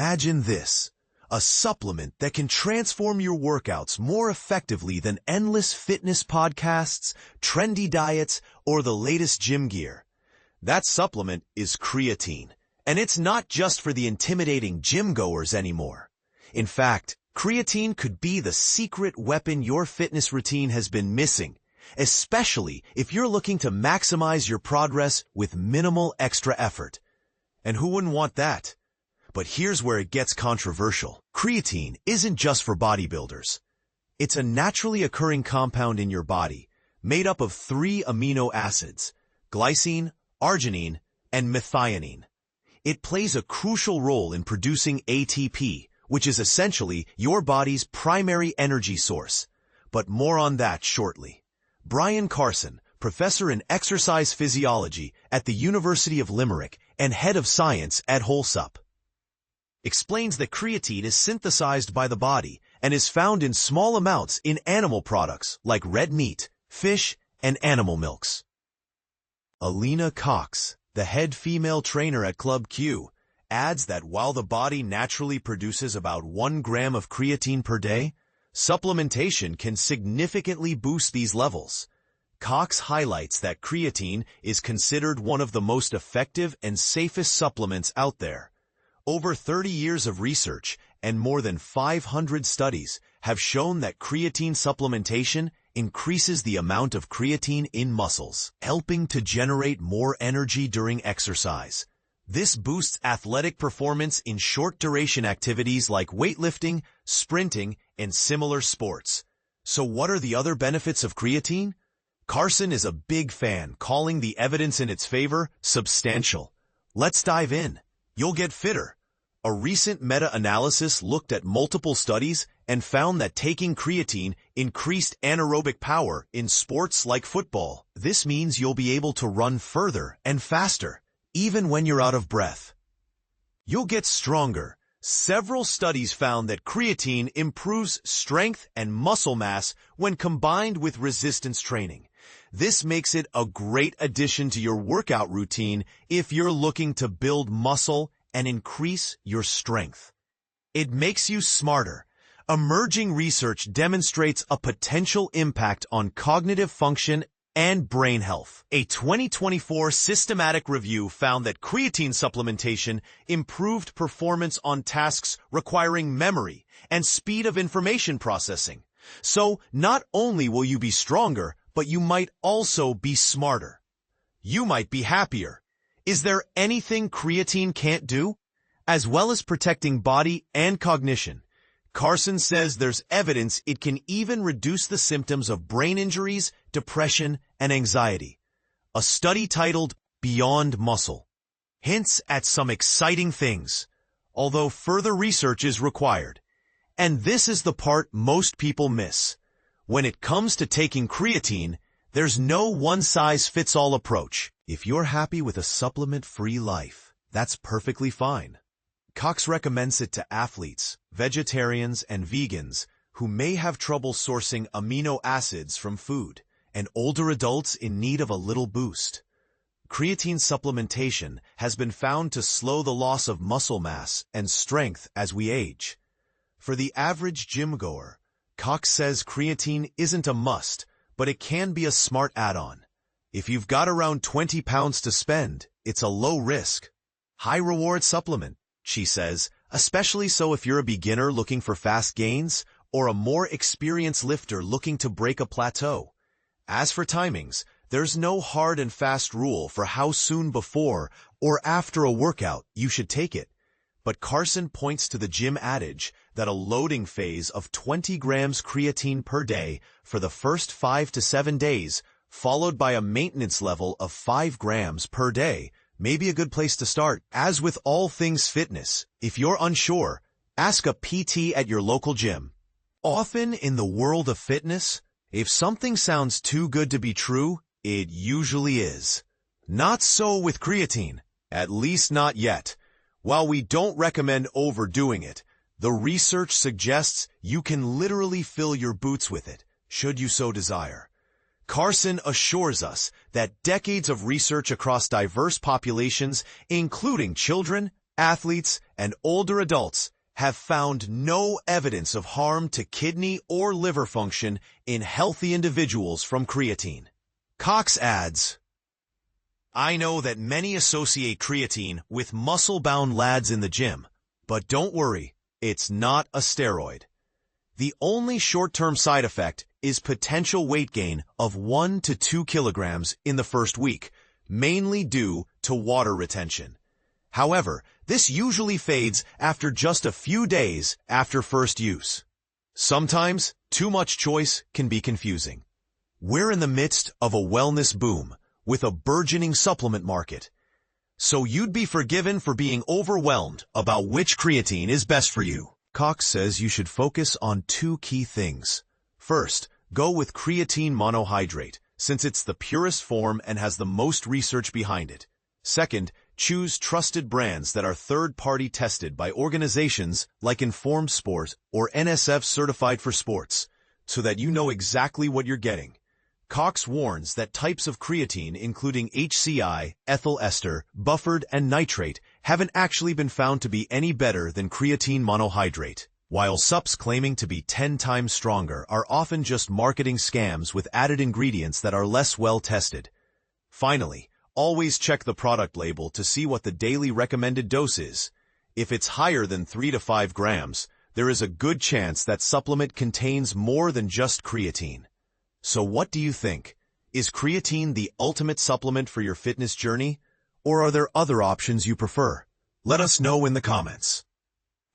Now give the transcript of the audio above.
Imagine this, a supplement that can transform your workouts more effectively than endless fitness podcasts, trendy diets, or the latest gym gear. That supplement is creatine, and it's not just for the intimidating gym goers anymore. In fact, creatine could be the secret weapon your fitness routine has been missing, especially if you're looking to maximize your progress with minimal extra effort. And who wouldn't want that? But here's where it gets controversial. Creatine isn't just for bodybuilders. It's a naturally occurring compound in your body, made up of 3 amino acids, glycine, arginine, and methionine. It plays a crucial role in producing ATP, which is essentially your body's primary energy source. But more on that shortly. Brian Carson, professor in exercise physiology at the University of Limerick and head of science at Wholesup, explains that creatine is synthesized by the body and is found in small amounts in animal products like red meat, fish, and animal milks. Alina Cox, the head female trainer at Club Q, adds that while the body naturally produces about 1 gram of creatine per day, supplementation can significantly boost these levels. Cox highlights that creatine is considered one of the most effective and safest supplements out there. Over 30 years of research and more than 500 studies have shown that creatine supplementation increases the amount of creatine in muscles, helping to generate more energy during exercise. This boosts athletic performance in short-duration activities like weightlifting, sprinting, and similar sports. So what are the other benefits of creatine? Carson is a big fan, calling the evidence in its favor substantial. Let's dive in. You'll get fitter. A recent meta-analysis looked at multiple studies and found that taking creatine increased anaerobic power in sports like football. This means you'll be able to run further and faster, even when you're out of breath. You'll get stronger. Several studies found that creatine improves strength and muscle mass when combined with resistance training. This makes it a great addition to your workout routine if you're looking to build muscle and increase your strength. It makes you smarter. Emerging research demonstrates a potential impact on cognitive function and brain health. A 2024 systematic review found that creatine supplementation improved performance on tasks requiring memory and speed of information processing. So not only will you be stronger, but you might also be smarter. You might be happier. Is there anything creatine can't do? As well as protecting body and cognition, Carson says there's evidence it can even reduce the symptoms of brain injuries, depression, and anxiety. A study titled Beyond Muscle hints at some exciting things, although further research is required. And this is the part most people miss. When it comes to taking creatine, there's no one-size-fits-all approach. If you're happy with a supplement-free life, that's perfectly fine. Cox recommends it to athletes, vegetarians, and vegans who may have trouble sourcing amino acids from food, and older adults in need of a little boost. Creatine supplementation has been found to slow the loss of muscle mass and strength as we age. For the average gym goer, Cox says creatine isn't a must, but it can be a smart add-on. If you've got around 20 pounds to spend, it's a low-risk, high-reward supplement, she says, especially so if you're a beginner looking for fast gains or a more experienced lifter looking to break a plateau. As for timings, there's no hard and fast rule for how soon before or after a workout you should take it. But Carson points to the gym adage that a loading phase of 20 grams creatine per day for the first 5 to 7 days, followed by a maintenance level of 5 grams per day, may be a good place to start. As with all things fitness, if you're unsure, ask a PT at your local gym. Often in the world of fitness, if something sounds too good to be true, it usually is. Not so with creatine, at least not yet. While we don't recommend overdoing it, the research suggests you can literally fill your boots with it, should you so desire. Carson assures us that decades of research across diverse populations, including children, athletes, and older adults have found no evidence of harm to kidney or liver function in healthy individuals from creatine. Cox adds, I know that many associate creatine with muscle-bound lads in the gym, but don't worry, it's not a steroid. The only short-term side effect is potential weight gain of 1 to 2 kilograms in the first week, mainly due to water retention. However, this usually fades after just a few days after first use. Sometimes, too much choice can be confusing. We're in the midst of a wellness boom, with a burgeoning supplement market. So you'd be forgiven for being overwhelmed about which creatine is best for you. Cox says you should focus on 2 key things. First, go with creatine monohydrate, since it's the purest form and has the most research behind it. Second, choose trusted brands that are third-party tested by organizations like Informed Sport or NSF Certified for Sports, so that you know exactly what you're getting. Cox warns that types of creatine, including HCI, ethyl ester, buffered, and nitrate, haven't actually been found to be any better than creatine monohydrate, while sups claiming to be 10 times stronger are often just marketing scams with added ingredients that are less well tested. Finally, always check the product label to see what the daily recommended dose is. If it's higher than 3 to 5 grams, there is a good chance that supplement contains more than just creatine. So what do you think? Is creatine the ultimate supplement for your fitness journey? Or are there other options you prefer? Let us know in the comments.